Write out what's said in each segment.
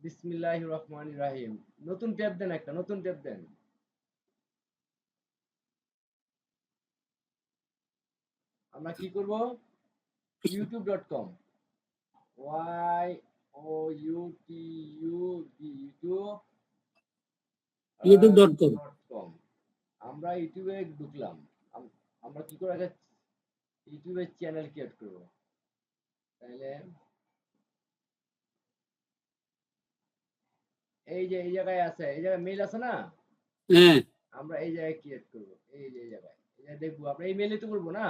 বিসমিল্লাহির রহমানির রহিম। নতুন ট্যাব দেন, একটা নতুন ট্যাব দেন। আমরা কি করব? youtube.com, Y O U T U B, youtube.com youtube.com। আমরা ইউটিউবে ঢুকলাম। আমরা কি করে আগে ইউটিউবে চ্যানেল ক্রিয়েট করব। তাহলে এই যে এই জায়গায় আছে, এই জায়গায় মেইল আছে না? হ্যাঁ আমরা এই জায়গায় ক্রিয়েট করব। এই যে এই জায়গায় দেখবো আমরা এই মেইলে তো করবো না।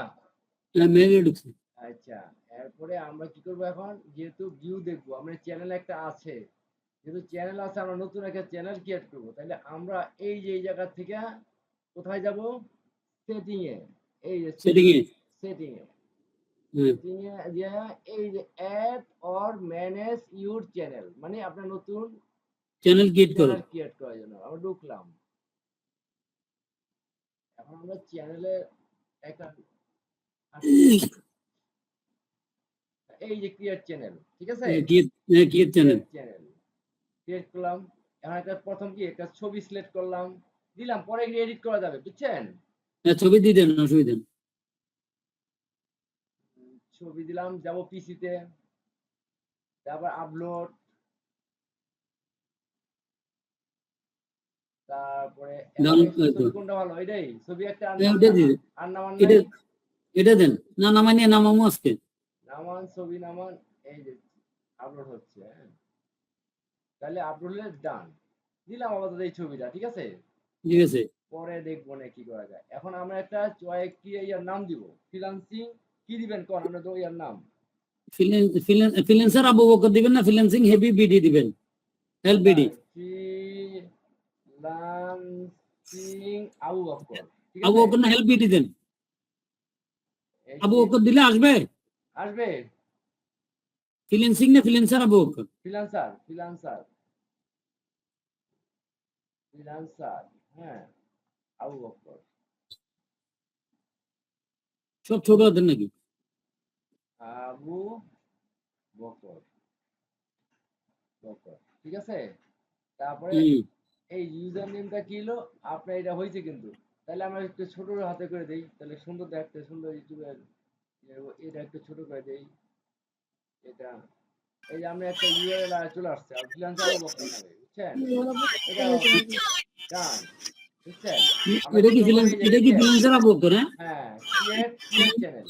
মেইলে ঢুকছি। আচ্ছা, এরপরে আমরা কি করব এখন? যেহেতু ভিউ দেখবো, আমরা চ্যানেল একটা আছে, যেহেতু চ্যানেল আছে আমরা নতুন একটা চ্যানেল ক্রিয়েট করব। তাহলে আমরা এই যে এই জায়গা থেকে কোথায় যাব? সেটিং এ। এই যে সেটিং এ সেটিং এ হুম সেটিং এ যে এই যে add or manage your channel, মানে আপনার নতুন চ্যানেল ক্রিয়েট করো। চ্যানেল ক্রিয়েট করার জন্য আমরা ঢুকলাম। এখন আমরা চ্যানেলে একটা এই যে ক্রিয়েট চ্যানেল, ঠিক আছে? ক্রিয়েট চ্যানেল চ্যানেল ক্রিয়েট করলাম। এখন একটা প্রথম কি একটা ছবি সিলেক্ট করলাম, দিলাম, পরে এডিট করা যাবে, বুঝছেন? ছবি দিয়ে দেন, অসুবিধা নেই। ছবি দিলাম, যাব পিসিতে, তারপর আপলোড, তারপরে ছবি কোনটা ভালো? এটাই ছবি একটা এটা দেন না, নামানি নামামো আজকে নামান, ছবি নামান। এই যে আপলোড হচ্ছে, হ্যাঁ, তাহলে আপলোড ডান দিলাম আপাতত এই ছবিটা, ঠিক আছে? ঠিক আছে। পরে দেখবো না কি করা যায়। এখন আমরা একটা কি ইয়ার নাম দিব, ফ্রিল্যান্সিং কি দিবেন কোন? আমরা তো ইয়ার নাম ফ্রিল্যান্সার আবু বকর দিবেন না ফ্রিল্যান্সিং হেভি বিডি দিবেন? Help BD freelancing Abu Bakr, ঠিক আবু আছে? বকর না হেল্প বিডি দেন। আবু বকর দিলে আসবে? আসবে। ফ্রিল্যান্সিং না freelancer Abu Bakr? Freelancer freelancer freelancer, হ্যাঁ, আবু বকর। সব ছোট হাতের নাকি? আবু বকর বকর, ঠিক আছে? তারপরে এই ইউজার নেমটা কি হলো আপনার? এটা হয়েছে কিন্তু। তাহলে আমরা একটু ছোট হাতে করে দেই, তাহলে সুন্দর দেখতে, সুন্দর ইউটিউবের এটা একটু ছোট করে দেই। এটা এই যে আমরা একটা ইউআরএল চলে আসছে, আর ফ্রিল্যান্সার আবু বকর নামে, বুঝছেন? এটা ডান, বুঝছেন? এটা কি ফ্রিল্যান্সার আবু বকর? হ্যাঁ, ক্রিয়েট চ্যানেল,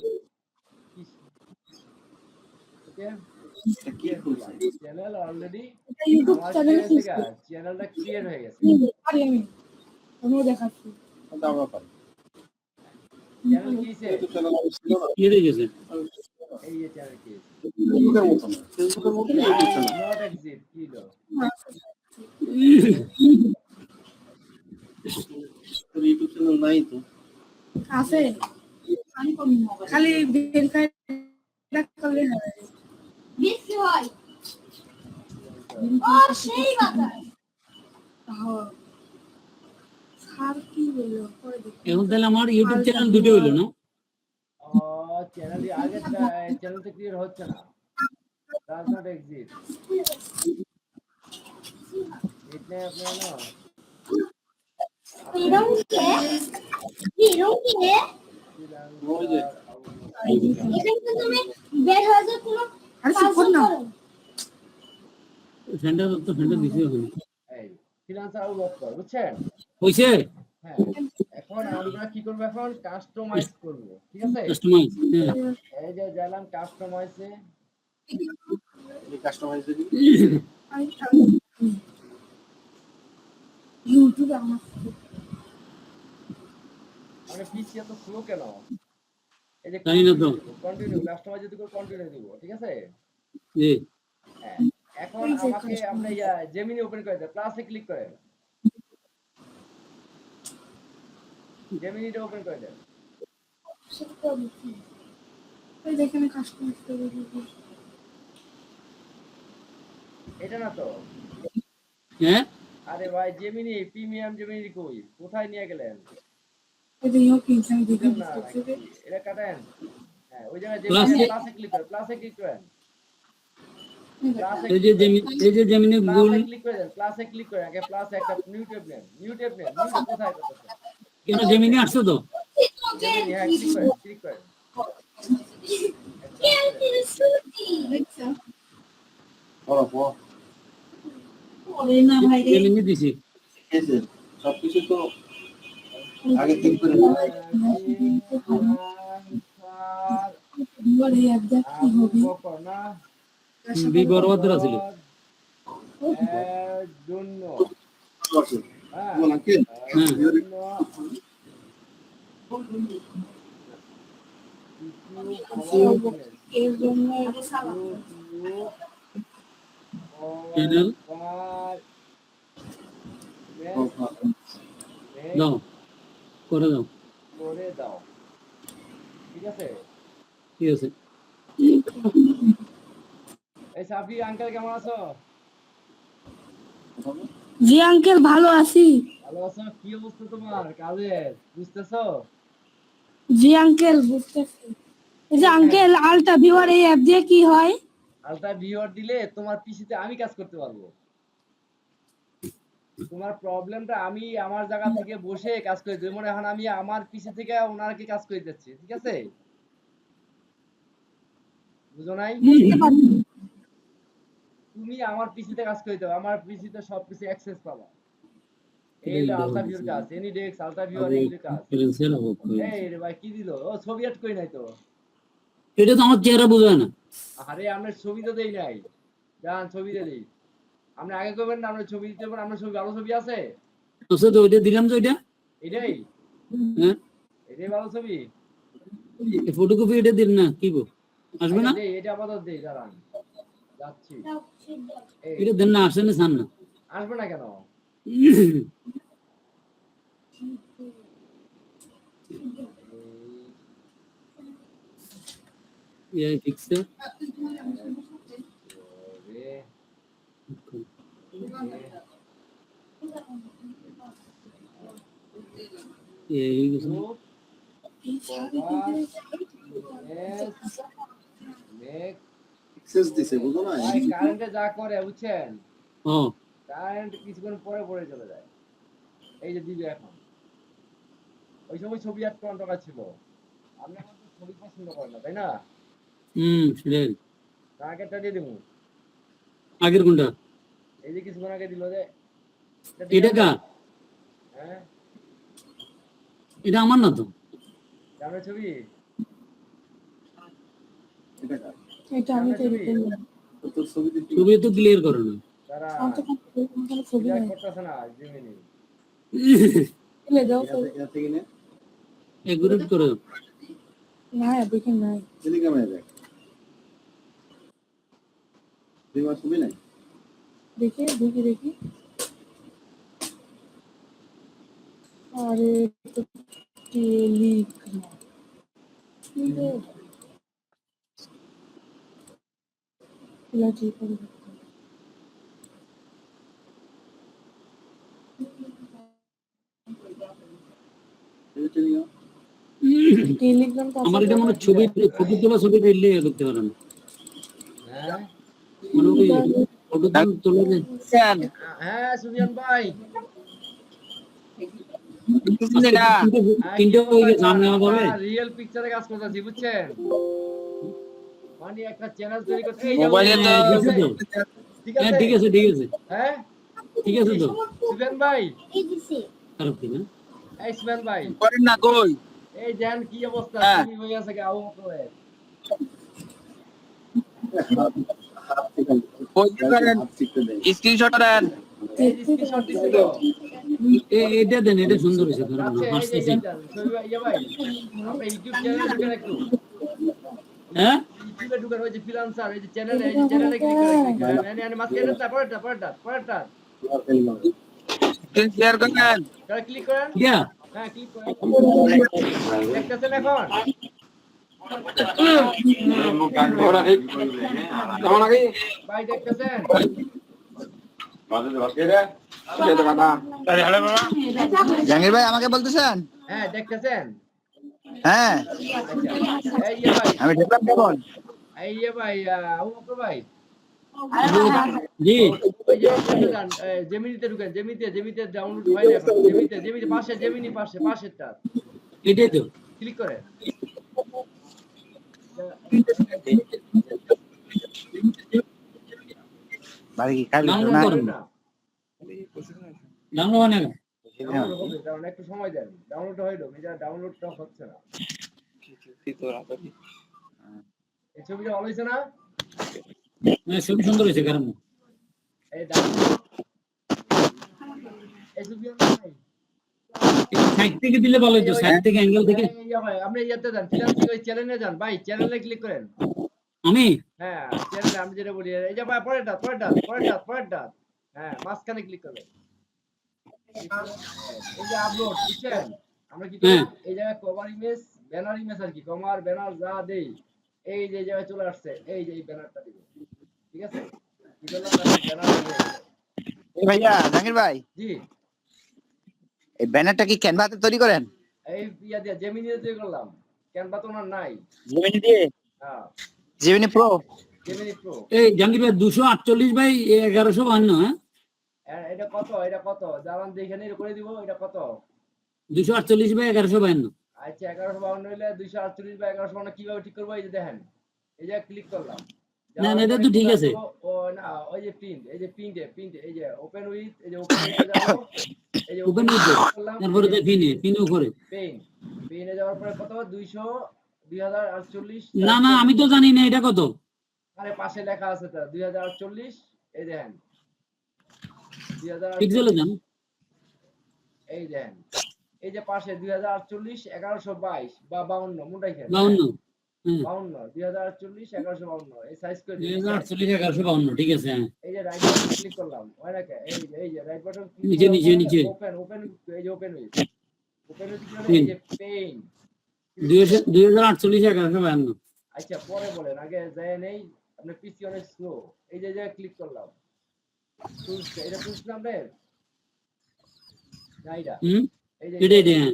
ওকে? চ্যানেল অলরেডি আমার চ্যানেলটা ক্রিয়েট হয়ে গেছে। আমিও দেখাচ্ছি। চ্যানেল কিছে কি হয়ে গেছে? এই যে চ্যানেল কিছে ফেসবুকের মতো নট এক্সিট কি লো ইউটিউব চ্যানেল নাই তো, আছে খালি ভেরিফাই করলে হবে। বেশি হয় ও সেই বাতাস স্যার কি বললো পরে দেখি। এখন তাহলে আমার ইউটিউব চ্যানেল দুটো হইলো না? চ্যানেল আগে চ্যানেল তো ক্লিয়ার হচ্ছে না, ডাজ নট এক্সিট। এটা আপনার না বুঝছেন? হইছে? হ্যাঁ, এখন আমরা কি করবো? এখন কাস্টমাইজ করব, ঠিক আছে? এই যে গেলাম কাস্টমাইজে, ইউটিউবে আমার মানে পিসি এত স্লো কেন? এই যে কন্টিনিউ কাস্টমাইজ যদি কন্টিনিউ দিব, ঠিক আছে? জি হ্যাঁ, এখন আমাকে আপনি জেমিনি ওপেন করে দেন, প্লাসে ক্লিক করেন, জেমিনিটা ওপেন করে দেন। ওই দেখেন কাস্টমাইজ করে দিবি। এটা না তো? হ্যাঁ, আরে ভাই, জেমিনি প্রিমিয়াম জেমিনি কই? কোথায় নিয়ে গেলেন? ওই যে ইও কিনছেন দিদি না, এটা কাটেন। হ্যাঁ, ওই জায়গায় প্লাসে প্লাসে ক্লিক করেন, প্লাসে ক্লিক করেন। এই যে জেমিনি গুল প্লাসে ক্লিক করে দেন, প্লাসে ক্লিক করে আগে প্লাসে একটা নিউ ট্যাব নেন, নিউ কোথায় করতেছেন? কেন জেমিনি আসছে তো জেমিনি, হ্যাঁ ক্লিক করেন। দেখছো পড়ো পড়ো ওরে না ভাই রে জেমিনি দিছি এসে সবকিছু তো আগে ঠিক করে বলে একদা কি হবে না বিবরবদ্র ছিল এর জন্য আছে হ্যাঁ বলা কি হ্যাঁ এর জন্য এটা সালা চ্যানেল দাও করে দাও ঠিক আছে। ঠিক আছে এই সাফি আঙ্কেল কেমন আছো? জি আঙ্কেল ভালো আছি ভালো আছো? কি অবস্থা তোমার কাজের বুঝতেছো? জি আঙ্কেল বুঝতেছি এই যে আঙ্কেল আলটা ভিউয়ার এই অ্যাপ দিয়ে কি হয় আলট্রা ভিউয়ার দিলে তোমার পিসিতে আমি কাজ করতে পারবো। তোমার প্রবলেমটা আমি আমার জায়গা থেকে বসে কাজ করে দেব, মনে এখন আমি আমার পিসি থেকে ওনারকে কাজ করে দিচ্ছি, ঠিক আছে? বুঝো নাই? বুঝতে পারছি তুমি আমার পিসিতে কাজ করে দাও, আমার পিসিতে সবকিছু অ্যাক্সেস পাবা। এই আলট্রা ভিউর কাজ, এনি ডেস্ক আলট্রা ভিউয়ার এর কাজ। ফ্রিল্যান্সার হবে এই রে ভাই কি দিল? ও ছবি অ্যাড কই নাই তো। এটা তো আমার চেহারা বোঝায় না আরে আমরা ছবি তো দেই নাই, জান ছবি দিয়ে দেই। আপনি আগে কইবেন না আমরা ছবি দিতে পারেন, আমরা ছবি ভালো ছবি আছে তো তো ওইটা দিলাম তো এটা এটাই, হ্যাঁ এটাই ভালো ছবি। ফটোকপি এটা দিন না কি গো আসবে না দেই এটা আপাতত দেই, দাঁড়ান যাচ্ছি। এই এটা দেন না আসে না সান না আসবে না কেন? এই ফিক্সে রে এই গেছে এক্সেস দিছে বুঝো না ভাই কারেন্টে যা করে বুঝছেন, ও কারেন্ট কিছুক্ষণ পরে পরে চলে যায়। এই যে দিবে এখন, ওই সময় ছবি অ্যাড করার দরকার ছিল। আপনি এখন তো ছবি পছন্দ করেন না তাই না? সেটাই আগেরটা দিয়ে দিব, আগের কোনটা এই যে কিছুক্ষণ আগে দিল যে এটা কা হ্যাঁ এটা আমার না তো আপনার ছবি, এটা কার এটা আমি তৈরি করলাম তোর ছবি দিতে ছবি তো ক্লিয়ার করে না তারা আমার তো কোনো ছবি ক্লিয়ার নাই করতেছে না জেমিনি। ফেলে দাও ছবি। এটা থেকে নে এগুরেট করে দাও না দেখেন নাই দিলি কেমন দেখ দিবা ছবি নাই দেখি দেখি দেখি আরে টেলিগ্রাম লাজি করে এটা চলে গেল টেলিগ্রাম আমার এটা মনে হয় ছবি ফটো তোলা ছবি দিলে দেখতে পারেন হ্যাঁ মানে ওই ফটো তোলা যে হ্যাঁ সুবিয়ান ভাই, তিনটে হয়ে গেছে সামনে হবে রিয়েল পিকচারে কাজ করতেছি বুঝছেন, মানে একটা চ্যানেল তৈরি করতে এই মোবাইলে তো ঠিক হ্যাঁ আছে ঠিক আছে ঠিক আছে হ্যাঁ ঠিক আছে তো সুবিয়ান ভাই, খারাপ কি না এই সুবিয়ান ভাই করেন না কই এই জান কি অবস্থা, হ্যাঁ। তুমি হয়ে আছে গাও করে হাত থেকে কই করেন হাত থেকে দেয় স্ক্রিনশট করেন এই যে স্ক্রিনশট দিছিল এটা দেন এটা সুন্দর হয়েছে কারণ আচ্ছা এই যে হাসতেছে জান ছবি ভাই ইয়া ভাই আমরা ইউটিউব চ্যানেলে ঢুকে একটু হ্যাঁ ইউটিউবে ঢুকে ওই যে ফ্রিল্যান্সার এই যে চ্যানেলে ক্লিক করে মানে মাঝখানে পরেরটা আর ফেললাম স্ক্রিন শেয়ার করেন তাহলে ক্লিক করেন, ইয়া হ্যাঁ ক্লিক করেন, দেখতেছেন এখন ভাই দেখতেছেন জাহাঙ্গীর ভাই আমাকে বলতেছেন হ্যাঁ দেখতেছেন হ্যাঁ আচ্ছা এই ইয়ে ভাই আমি ঢুকলাম কেমন এই ইয়ে ভাই আবু বকর ভাই জি ওই যে ওখানে যান, জেমিনিতে ঢুকেন, জেমিনিতে ডাউনলোড হয় না এখন, জেমিনিতে পাশে, জেমিনি পাশেরটা এটাই তো ক্লিক করে বাড়ি কি খাবি ডাউনলোড না? করেন না, ডাউনলোড হয় না কেন? ডাউনলোড হবে, কারণ একটু সময় দেন, ডাউনলোড হইলো, এটা ডাউনলোডটা হচ্ছে না। এই ছবিটা ভালো হয়েছে না? ছবি সুন্দর হয়েছে কারণ এই ডাউনলোড, এই ছবি নাই। সাইড থেকে দিলে ভালো হতো, সাইড থেকে অ্যাঙ্গেল থেকে। আপনি ইয়াতে যান, ফ্রিল্যান্সিং ওই চ্যানেলে যান ভাই, চ্যানেলে ক্লিক করেন। আমি হ্যাঁ, চ্যানেলে আমি যেটা বলি, এই যে ভাই পরেরটা, হ্যাঁ, মাঝখানে ক্লিক করবেন। এই যে আপলোড, বুঝছেন? আমরা কি করি, এই জায়গায় কভার ইমেজ, ব্যানার ইমেজ আর কি, কভার ব্যানার যা দেই, এই যে জায়গায় চলে আসছে, এই যে এই ব্যানারটা দিব, ঠিক আছে? কি করলাম, ব্যানার এ ভাইয়া জাহাঙ্গীর ভাই, জি, এই ব্যানারটা কি ক্যানভাতে তৈরি করেন? এই ইয়া দিয়ে জেমিনিতে তৈরি করলাম, ক্যানভা তো ওনার নাই। জেমিনি দিয়ে? হ্যাঁ, জেমিনি প্রো? Gemini pro. এই জাহাঙ্গীর ভাই 248/1152, হ্যাঁ এটা কত জানান দেখে নিয়ে করে দিব, এটা কত? 248/1152। আচ্ছা, 1152 হইলে 248/1152 কিভাবে ঠিক করবো, এই যে দেখেন, এই যে ক্লিক করলাম, না না এটা তো ঠিক আছে। ও না, ওই যে প্রিন্ট, এই যে প্রিন্ট, এই যে ওপেন উইথ, এই যে ওপেন উইথে যাব, এই যে ওপেন উইথ করলাম, তারপরে তো পিনে উপরে। পেইনে যাওয়ার পরে কত, 2048। না না আমি তো জানি না এটা কত। আরে পাশে লেখা আছে তো 2048, এই দেখেন 2048, পিক্সেলে যান। এই দেখেন, এই যে পাশে 2048 1122 বা 52 মুন্ডাই খেন 52, হ্যাঁ 52, 2048 1152, এই সাইজ করে দিন। 2048/1152, ঠিক আছে। হ্যাঁ এই যে রাইট বাটন ক্লিক করলাম, হয় না, এই যে রাইট বাটন নিচে নিচে ওপেন, এই যে ওপেন উইথ কি হলো, Pin। এই যে পেইন। 2048/1152। আচ্ছা, পরে বলেন, আগে যায় নেই, আপনি পিসি অনেক স্লো। এই যে ক্লিক করলাম, এটা টুলস নাম্বার না, এটা হুম এই যে এটা হ্যাঁ,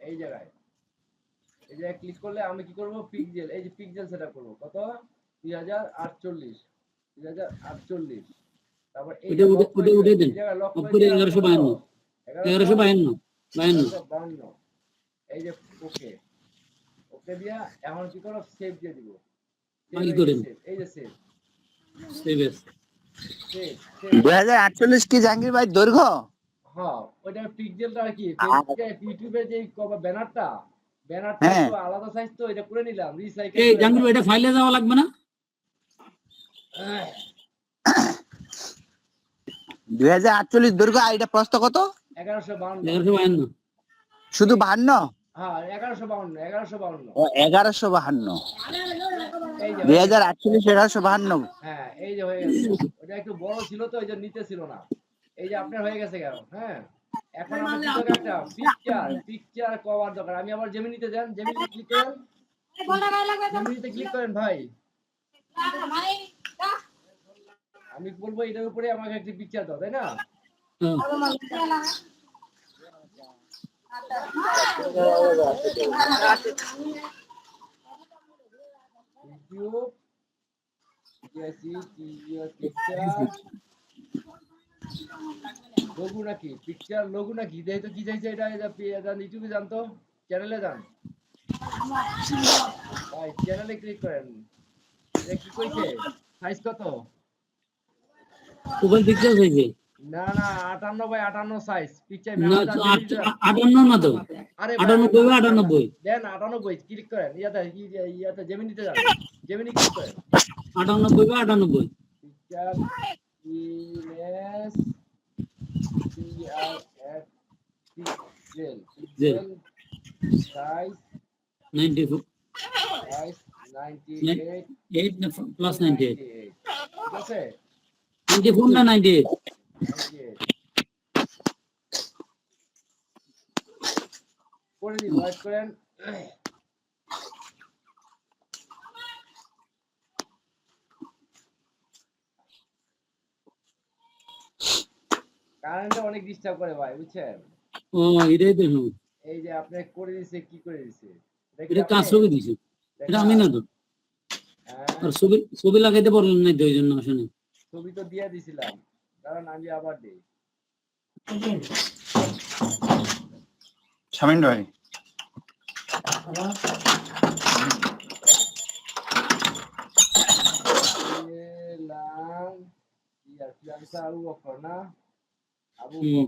এই জায়গায় এই জায়গায় ক্লিক করলে আমি কি করব, পিক্সেল, এই যে পিক্সেল সেটআপ করব, কত 2048, তারপর এই ওটা উঠে দেন, লক অফ করে 1152, 1152, এই যে ওকে দিয়া এখন কি করব, সেভ দিয়ে দিব, কি করেন? এই যে সেভ, সেভ এস। 2048 কি জাহাঙ্গীর ভাই দৈর্ঘ্য? হ্যাঁ, ওইটা পিক্সেলটা আর কি, ইউটিউবে যে ব্যানারটা হ্যাঁ। একটু আলাদা সাইজ, তো এটা করে নিলাম, রিসাইকেল এই জাহাঙ্গীর ভাই এটা ফাইলে যাওয়া লাগবে না? 2048 দৈর্ঘ্য, আর এটা প্রস্থ কত? 1152, 1152। শুধু 52? হ্যাঁ 1152, ও 1152। এই যে 2048 1152। হ্যাঁ, এই যে হয়ে গেছে, ওটা একটু বড় ছিল তো, এই যে নিতে ছিল না, এই যে আপনার হয়ে গেছে গেল। হ্যাঁ, এখন আমার কি দরকার, একটা পিকচার কভার দরকার। আমি আবার জেমিনিতে যান, জেমিনিতে ক্লিক করেন ভাই, আমি বলবো এটার উপরে আমাকে একটা পিকচার দাও, তাই না? হ্যাঁ। ইউটিউব, পিকচার লোগো নাকি, পিকচার লোগো নাকি, দেখি তো কি চাইছে এটা, ইউটিউবে যান, তো চ্যানেলে যান ভাই, চ্যানেলে ক্লিক করেন, এটা কি কইছে, সাইজ কত? ওপেন পিকচার হয়েছে না 58/58 সাইজ পিকচার। না 58 না তো, আরে 98/98 দেন 98, ক্লিক করেন, ইয়াতে জেমিনিতে যান, জেমিনি ক্লিক করেন, 98/98। পিকচার ইমেজ পিক্সেল সাইজ 94 98 8 না প্লাস 98, ঠিক আছে, 94 না 98? 98 করে দিন, ওয়েট করেন। কারেন্টটা অনেক ডিস্টার্ব করে ভাই, বুঝছেন? ও এটাই তো। এই যে আপনি করে দিছে, কি করে দিছে, এটা কাজ ছবি দিছে, এটা আমি না তো। হ্যাঁ, আর ছবি লাগাইতে পারলাম না তো, এই জন্য আসলে ছবি তো দিয়ে দিছিলাম, কারণ আমি আবার দিই। শামিন ভাই এলাম ইয়ার ফ্রিল্যান্সার আবু বকর না, আবু হুম।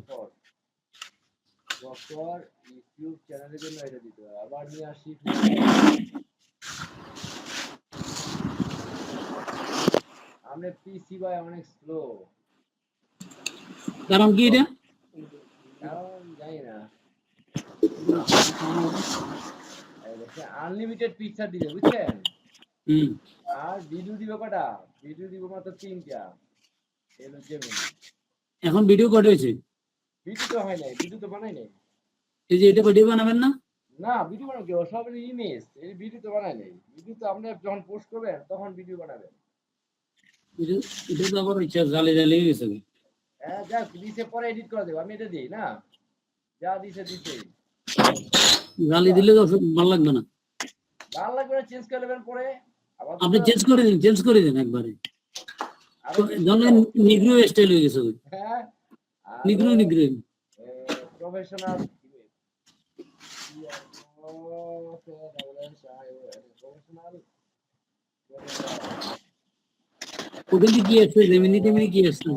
বকর ইউটিউব চ্যানেলের জন্য এটা দিতে হবে। আবার নিয়ে আসি আমরা পিসি ভাই অনেক স্লো, কারণ কি এটা? কারণ জানি না, আনলিমিটেড পিকচার দিবে বুঝছেন, হুম। আর ভিডিও দিবে কটা, ভিডিও দিব মাত্র 3টা, এলো জেমিনি। এখন ভিডিও কত হয়েছে? ভিডিও তো হয় নাই, ভিডিও তো বানাই নাই। এই যে এটা ভিডিও বানাবেন না? না ভিডিও বানাবো কি, সব ইমেজ, এই ভিডিও তো বানাই নাই। ভিডিও তো আপনি যখন পোস্ট করবেন তখন ভিডিও বানাবেন। এটা তো আবার ইচ্ছা জালে জালে হয়ে গেছে। হ্যাঁ যাক দিছে, পরে এডিট করে দেবো, আমি এটা দিই না, যা দিছে দিছে। জালি দিলে তো ভালো লাগবে না। ভালো লাগবে না, চেঞ্জ করে নেবেন পরে। আবার আপনি চেঞ্জ করে দিন একবারে। ধরেন নিগ্রো স্টাইল হয়ে গেছে। হ্যাঁ নিগ্রো প্রফেশনাল ওখান থেকে কি আসছে? জেমিনি টেমিনি কি আসছে?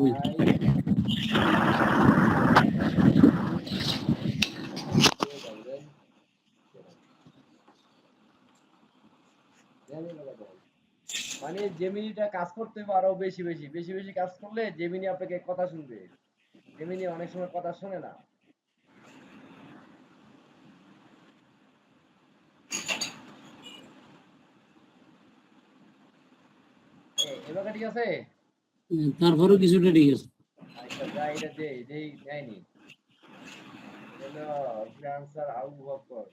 মানে জেমিনিটা কাজ করতে হবে আরো বেশি বেশি বেশি বেশি কাজ করলে জেমিনি আপনাকে কথা শুনবে। জেমিনি অনেক সময় কথা শোনে না। এবার ঠিক আছে, তারপরেও কিছুটা ঠিক আছে। আচ্ছা যা এটা দেই নেয়নি, হলো ফ্রিল্যান্সার আবু বকর,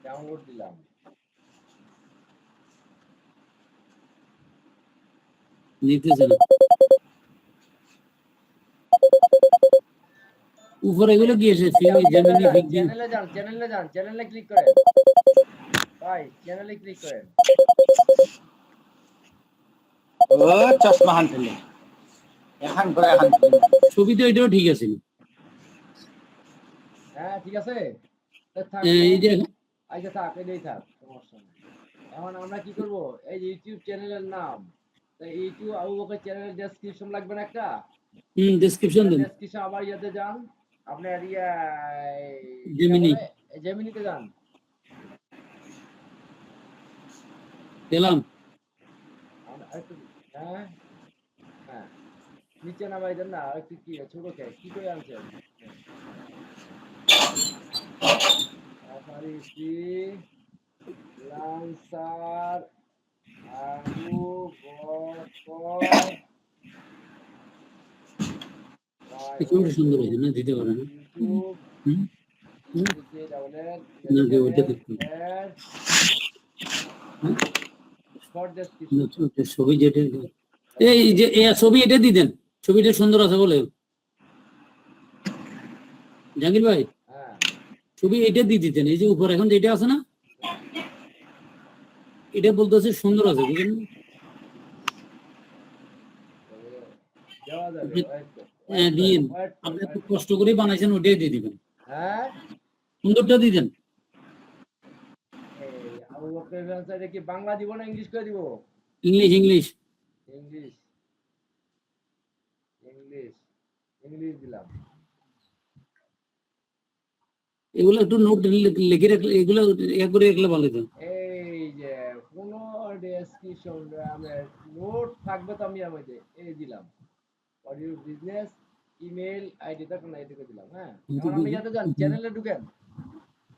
ডাউনলোড দিলাম। নিতেছে না। উপরে এগুলো কি আছে? Gemini fixing. চ্যানেলে ক্লিক করেন ভাই, চ্যানেলে ক্লিক করেন। ও চশমা হানতেলে এখন করে হানতেলে ছবি তো এটাও ঠিক আছে। হ্যাঁ ঠিক আছে, এই যে আচ্ছা থাক, এটাই থাক, সমস্যা নেই। এখন আমরা কি করব, এই যে ইউটিউব চ্যানেলের নাম, তাই ইউটিউব আবু বকর চ্যানেলের ডেসক্রিপশন লাগবে না একটা, ডেসক্রিপশন দেন। ডেসক্রিপশন আবার ইয়াতে যান, আপনার জেমিনি জেমিনিতে যান। পেলাম। হ্যাঁ হ্যাঁ, নিচে নামাই দেন না, একটু কি ছোট কি করে আনছেন, লান্সার আবু বকর একেবারে সুন্দর হয়েছে না? দিতে পারেন ইউটিউব না? যে ওইটা দেখতে ছবি যেটা এই যে ছবি এটা দিতেন, ছবিটা সুন্দর আছে বলে জাহাঙ্গীর ভাই, ছবি এটা দিয়ে দিতেন। এই যে উপর এখন যেটা আছে না, এটা বলতেছে সুন্দর আছে, বুঝলেন? দিন আপনি খুব কষ্ট করে বানাইছেন, ওটাই দিয়ে দিবেন। হ্যাঁ সুন্দরটা দিয়ে দেন। আবু বকর ফ্রিল্যান্সার কি বাংলা দিব না ইংলিশ করে দিব? English English English English English দিলাম। এগুলো একটু নোট লিখে রাখলে, এগুলো এক করে রাখলে ভালো হতো। এই যে কোনো ডেসক্রিপশন নোট থাকবে তো, আমি আমাদের এই দিলাম অডিও বিজনেস ইমেল আইডি টা কোন আইডিতে দিলাম। হ্যাঁ এখন আপনি যাতে যান চ্যানেলে ঢুকেন।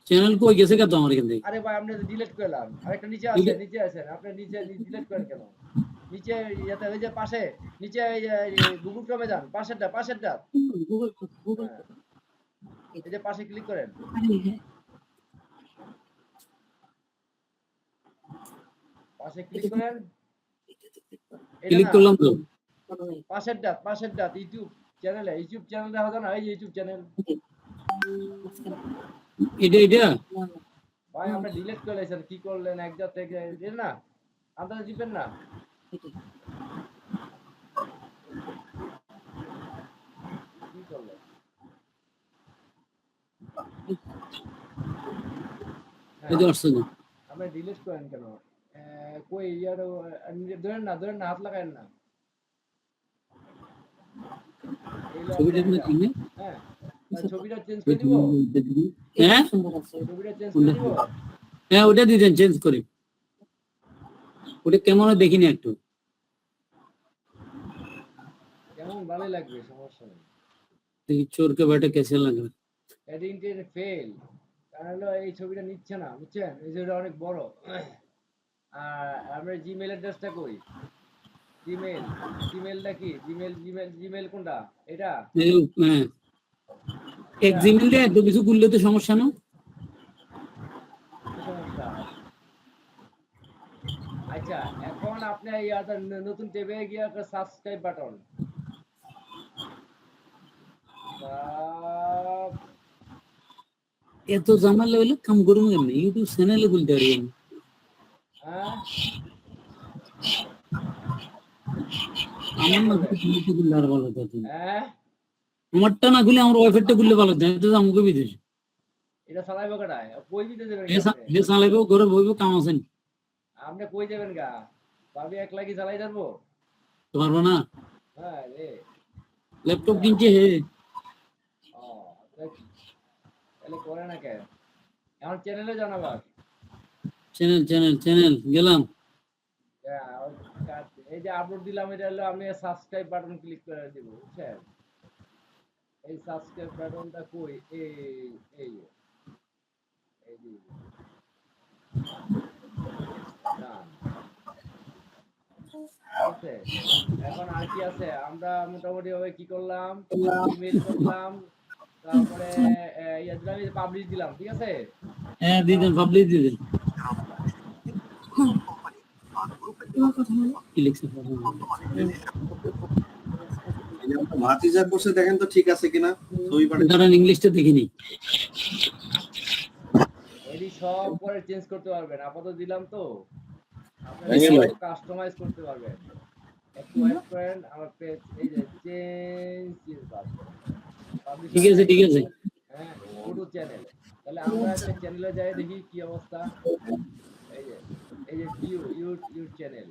চ্যানেল কই গেছে কত আমার এখান থেকে? আরে ভাই আপনি ডিলিট করলাম, আরেকটা নিচে আছে, নিচে আছেন আপনি, নিচে ডিলিট করেন কেন? নিচে ইয়াতে ওই যে পাশে নিচে এই যে গুগল ক্রমে যান, পাশেরটা গুগল এই যে পাশে ক্লিক করেন, পাশে ক্লিক করেন, ক্লিক করলাম তো পাশেরটা ইউটিউব চ্যানেলটা হবে না, এই যে ইউটিউব চ্যানেল। এটা ভাই আপনি ডিলিট করে লাইছেন, কি করলেন? একদা থেকে না আপনারা জিতবেন না। কি করলো? এই যে আসছে না। আপনি ডিলিট করেন কেন? কই ইয়ার ধরেন না, হাত লাগায়েন না। এই লো ছবিটা আপনার না এটা। কিনে হ্যাঁ, ছবিটা চেঞ্জ করে দিব। হ্যাঁ ছবিটা চেঞ্জ করে দিব। হ্যাঁ ওটা দিতেন চেঞ্জ করে, ওটা কেমন হয় দেখিনি একটু। কেমন ভালোই লাগবে, সমস্যা নেই। দেখি চোরকে বেটা কেসে লাগে। এডিটিং ফেল, কারণ হলো এই ছবিটা নিচ্ছে না, বুঝছেন? এই ছবিটা অনেক বড়। আর আমরা জিমেল অ্যাড্রেসটা কই? জিমেলটা কি? জিমেল কোনটা? এটা? হ্যাঁ এক এটা? জিমেল দিয়ে এত কিছু করলে তো সমস্যা না। কি সমস্যা? আচ্ছা, এখন আপনি নতুন ট্যাবে গিয়ে একটা সাবস্ক্রাইব বাটন, এত ঝামেলা হইলে কাম করুন কেন, ইউটিউব চ্যানেলে বলতে পারি আমি। হ্যাঁ আমার না খুললে আর ভালো হতো। হ্যাঁ, আমারটা না খুলে আমার ওয়াইফাইটা খুললে ভালো হতো, আমি তো আমাকে বিদেশ এটা চালাইবো কেটায়? কই দিতে দেবেন হে চালাইবো ঘরে বইবো, কাম আছেন আপনি কই দেবেন গা? ভাবি একলা কি চালাই যাবো? পারবো না। হ্যাঁ রে। ল্যাপটপ কিনছে হে। ও, তাহলে করে না কেন? এখন চ্যানেলে জানাবার। চ্যানেল গেলাম। হ্যাঁ, এই যে আপলোড দিলাম, এটা হলো আমি সাবস্ক্রাইব বাটন ক্লিক করে দিব, বুঝছেন? এই সাবস্ক্রাইব বাটনটা কই? এই এই এই যে না, ঠিক আছে। এখন আর কি আছে? আমরা মোটামুটি ভাবে কি করলাম? ইমেল করলাম, তারপরে ইয়া দিলাম, পাবলিশ দিলাম, ঠিক আছে। হ্যাঁ দিতেন, পাবলিশ দিতেন। কি লিখছে? ভাতিজা করছে, দেখেন তো ঠিক আছে কিনা। ছবি পাঠান। দাঁড়ান ইংলিশটা দেখিনি। এডি সব পরে চেঞ্জ করতে পারবেন, আপাতত দিলাম তো। বেশি হয়। আপনারা কাস্টমাইজ করতে পারবেন। একটু ওয়েট করেন, আমার পেজ এই যে চেঞ্জ বাস পাবলিশ ঠিক হয় আছে নাই? ঠিক আছে। হ্যাঁ, পুরো চ্যানেল। তাহলে আমরা একটা চ্যানেলে যাই, দেখি কি অবস্থা। এই যে ইউর চ্যানেল,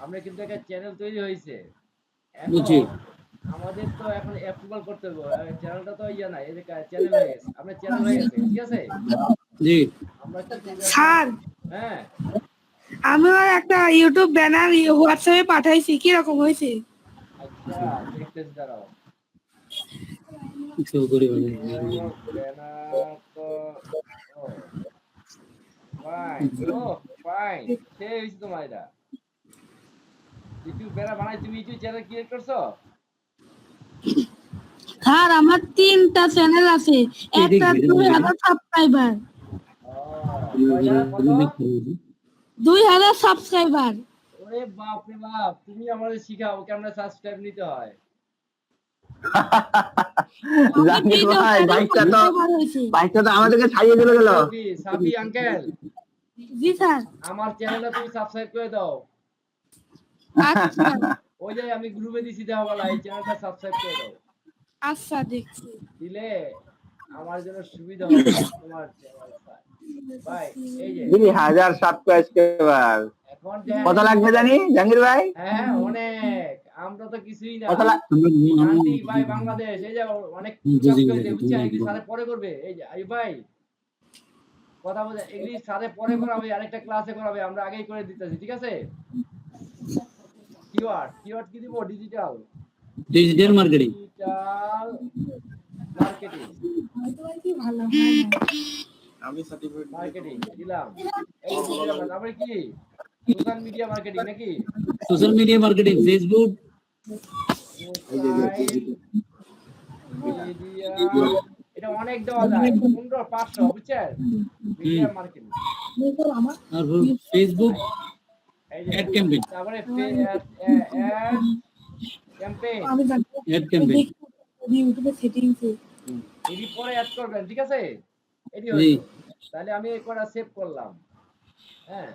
আমরা কিন্তু একটা চ্যানেল তৈরি হয়েছে। বুঝছি। এখন আমাদের তো এখন অ্যাপ্রুভাল করতে হবে, চ্যানেলটা তো ইয়া না, এই যে চ্যানেল হয়ে গেছে, আপনার চ্যানেল হয়ে গেছে, ঠিক আছে। জি আমরা কি করব এখন? স্যার হ্যাঁ, আমি একটা ইউটিউব ব্যানার হোয়াটসঅ্যাপে পাঠাইছি, কি রকম হয়েছে? আচ্ছা দেখতেছি, দাঁড়াও। কিছু করি মানে। ব্যানার তো ও ফাইন, ও ফাইন, সেই হয়েছে তোমার এটা। ইউটিউব ব্যানার বানাই, তুমি ইউটিউব চ্যানেল ক্রিয়েট করছো? স্যার আমার 3টা চ্যানেল আছে, একটা 2000 সাবস্ক্রাইবার। ও, কয়টা? কত? 2000 সাবস্ক্রাইবার। ওরে বাপ রে বাপ, তুমি আমাদের শিখাও কেমনে সাবস্ক্রাইব নিতে হয়। জাহাঙ্গীর ভাই, বাইকটা তো আমাদেরকে ছাড়িয়ে দিল গেল। সাবি আঙ্কেল, জি স্যার। আমার চ্যানেলে তুমি সাবস্ক্রাইব করে দাও। আচ্ছা ওই যে আমি গ্রুপে দিছি, দেওয়া বলা, এই চ্যানেলটা সাবস্ক্রাইব করে দাও। আচ্ছা দেখছি। দিলে আমার জন্য সুবিধা হবে তোমার চ্যানেল। ভাই এই যে 2000 সাবস্ক্রাইবার এখন কত লাগবে জানি জাহাঙ্গীর ভাই? হ্যাঁ অনেক, আমরা তো কিছুই না। কত আন্টি ভাই বাংলাদেশ, এই যে অনেক বুঝছেন, এগুলি সাথে পরে করবে। এই যে আই ভাই কথা বলে, এগুলি সাথে পরে করাবে, আরেকটা ক্লাসে করাবে, আমরা আগেই করে দিতেছি, ঠিক আছে। কিওয়ার্ড কি দিব? Digital marketing. মার্কেটিং ভালো হয় না। আমি সার্টিফিকেট মার্কেটিং দিলাম। এই যে দিলাম, তারপরে কি সোশ্যাল মিডিয়া মার্কেটিং নাকি? Social media marketing, Facebook. Media, এটা অনেক দেওয়া যায়, 1500 বুঝছেন। মিডিয়া মার্কেটিং, তারপর ফেসবুক এই যে অ্যাড ক্যাম্পেইন। তারপরে অ্যাড ক্যাম্পেইন, আমি জানি অ্যাড ক্যাম্পেইন। ইউটিউবে সেটিংসে এডি পরে অ্যাড করবেন, ঠিক আছে। এডি জি। হলো, তাহলে আমি কটা সেভ করলাম। হ্যাঁ,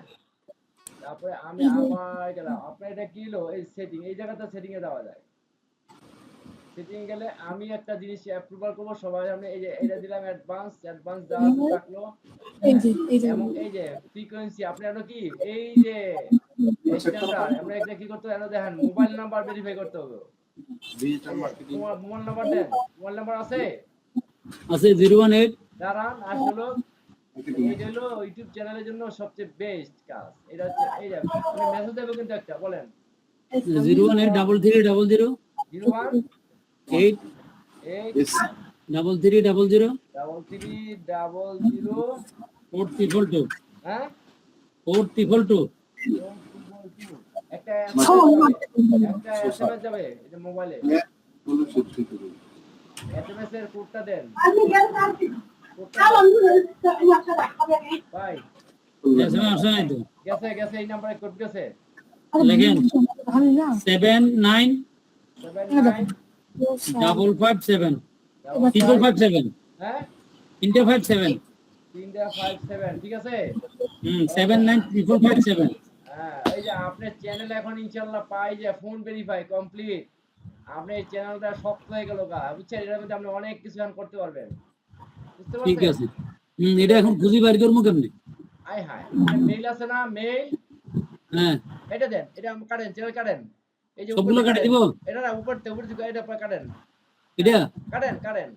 তারপরে আমি আবার গেলাম, আপনার এটা কি হলো, এই সেটিং, এই জায়গাতে সেটিং এ যাওয়া যায়। সেটিং গেলে আমি একটা জিনিস অ্যাপ্রুভাল করবো সবাই সামনে, এই যে এটা দিলাম অ্যাডভান্স দেওয়া থাকলো। এবং এই যে ফ্রিকোয়েন্সি আপনি আরো কি এই যে স্ট্যান্ডার্ড আমরা এটা কি করতে হবে, দেখেন মোবাইল নাম্বার ভেরিফাই করতে হবে। ডিজিটাল মার্কেটিং তোমার মোবাইল নাম্বার দেন, মোবাইল নাম্বার আছে আছে 018 দাঁড়ান, আসলে এইটা হলো ইউটিউব চ্যানেলের জন্য সবচেয়ে বেস্ট কাজ। এটা হচ্ছে এই যে আপনি মেসেজ দেবেন কিন্তু একটা বলেন 0183300 01 8 8 3300 3300 4322 হ্যাঁ 4322 একটা এসএমএস যাবে এটা মোবাইলে, বলে সত্যি করে এসএমএস এর কোডটা দেন, ভাই এসএমএস আসে নাই তো গেছে এই নাম্বারে কোড গেছে লেখেন 79 79 557 557 হ্যাঁ 357 357 ঠিক আছে। 79 হ্যাঁ এই যে আপনার চ্যানেল এখন ইনশাআল্লাহ পাই যে ফোন ভেরিফাই কমপ্লিট, আপনি এই চ্যানেলটা শক্ত হয়ে গেল গা, বুঝছেন, এটার মধ্যে আপনি অনেক কিছু এখন করতে পারবেন, বুঝতে ঠিক পারছেন? আছে। এটা এখন খুঁজি বাইর করবো কেমনে? আয় হায় মেইল আছে না, মেইল হ্যাঁ এটা দেন, এটা কাটেন, চ্যানেল কাটেন, এই যে সবগুলো কাটে দিব এটা না উপর থেকে এটা পরে কাটেন, এটা কাটেন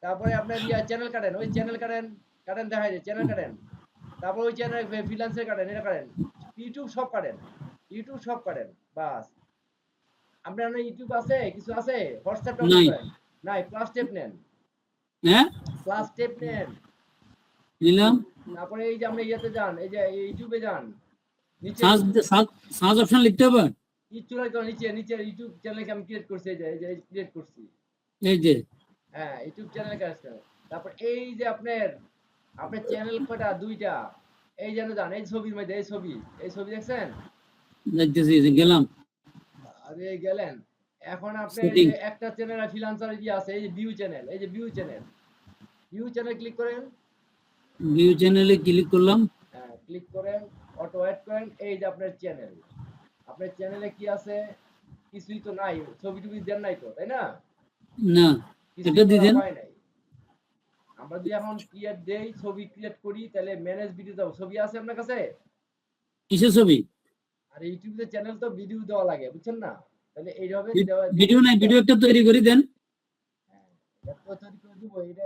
তারপরে আপনার চ্যানেল কাটেন, ওই চ্যানেল কাটেন দেখা যায় চ্যানেল কাটেন, তারপর ওই চ্যানেল ফ্রিল্যান্সার কাটেন, এটা কাটেন, ইউটিউব সব কাটেন বাস। আপনার ইউটিউব আছে কিছু আছে, হোয়াটসঅ্যাপ নাই, প্লাস স্টেপ নেন, হ্যাঁ নিলাম। তারপরে এই যে আমরা ইয়েতে যান, এই যে ইউটিউবে যান, নিচে সার্চ অপশন লিখতে হবে, নিচে ইউটিউব চ্যানেল আমি ক্রিয়েট করছি, এই যে ক্রিয়েট করছি, এই যে হ্যাঁ ইউটিউব চ্যানেল কাজ করে। তারপর এই যে আপনার চ্যানেল কয়টা, দুইটা, এই যেন যান, এই ছবির মধ্যে এই ছবি দেখছেন, দেখতেছি যে গেলাম আরে গেলেন। এখন আপনার Setting. একটা চ্যানেল ফ্রিল্যান্সার আছে, এই যে ভিউ চ্যানেল ক্লিক করেন, ভিউ চ্যানেলে ক্লিক করলাম, হ্যাঁ ক্লিক করেন, অটো অ্যাড করেন, এই যে আপনার চ্যানেলে কি আছে, কিছুই তো নাই, ছবি টবি দেন নাই তো, তাই না? না কিছুই এটা দিয়ে করা দেন। হয় নাই। আমরা যদি এখন ক্রিয়েট দেই, ছবি ক্রিয়েট করি, তাহলে ম্যানেজ ভিডিও দাও, ছবি আছে আপনার কাছে, কিসের ছবি? আর ইউটিউবে চ্যানেল তো ভিডিও দেওয়া লাগে, বুঝছেন না? তাহলে এইভাবে ভিডিও নাই, ভিডিও একটা তৈরি করে দেন। এটা তো তৈরি করে দিব, এটা